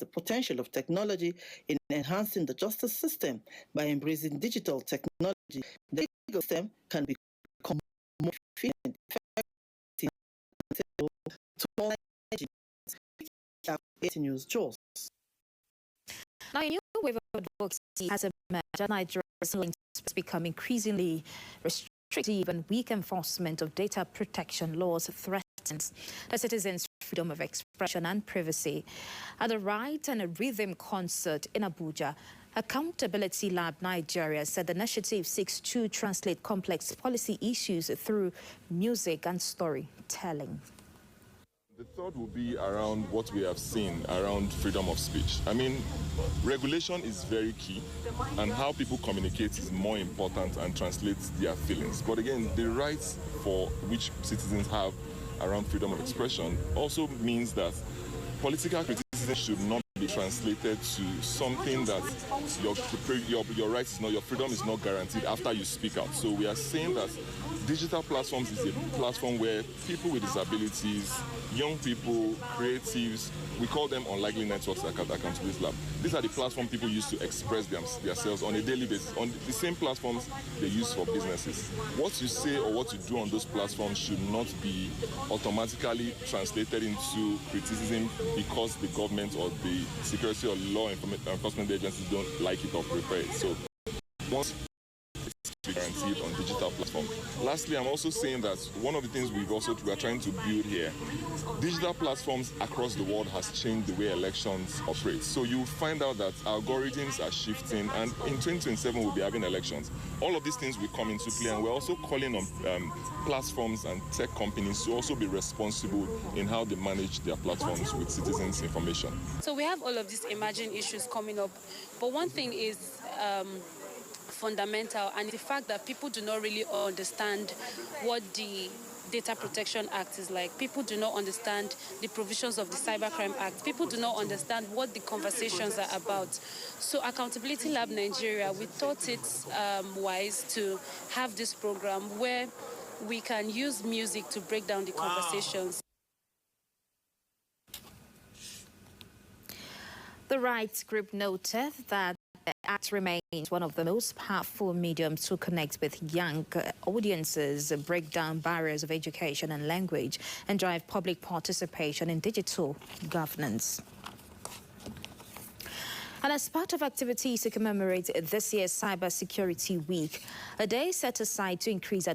the potential of technology in enhancing the justice system. By embracing digital technology, the legal system can become more efficient, effective, and to all Nigerians. News Jaws. Now, a new wave of advocacy has emerged, and Nigeria's become increasingly restrictive, and weak enforcement of data protection laws threatens the citizens' freedom of expression and privacy. At the Right and a Rhythm concert in Abuja, Accountability Lab Nigeria said the initiative seeks to translate complex policy issues through music and storytelling. The third will be around what we have seen around freedom of speech. I mean, regulation is very key, and how people communicate is more important and translates their feelings. But again, the rights for which citizens have around freedom of expression also means that political criticism should not be translated to something that your rights, your freedom is not guaranteed after you speak out. So we are saying that digital platforms is a platform where people with disabilities, young people, creatives, we call them unlikely networks at Accountability Lab. These are the platforms people use to express themselves on a daily basis, on the same platforms they use for businesses. What you say or what you do on those platforms should not be automatically translated into criticism because the government or the security or law enforcement agencies don't like it or prefer it. So once guaranteed on digital platform. Lastly, I'm also saying that one of the things we are trying to build here, digital platforms across the world has changed the way elections operate. So you find out that algorithms are shifting, and in 2027 we'll be having elections. All of these things will come into play, and we're also calling on platforms and tech companies to also be responsible in how they manage their platforms with citizens' information. So we have all of these emerging issues coming up, but one thing is fundamental, and the fact that people do not really understand what the Data Protection Act is like. People do not understand the provisions of the Cybercrime Act. People do not understand what the conversations are about. So Accountability Lab Nigeria, we thought it's wise to have this program where we can use music to break down the conversations. The Rights Group noted that the Act remains one of the most powerful mediums to connect with young audiences, break down barriers of education and language, and drive public participation in digital governance. And as part of activities to commemorate this year's Cybersecurity Week, a day set aside to increase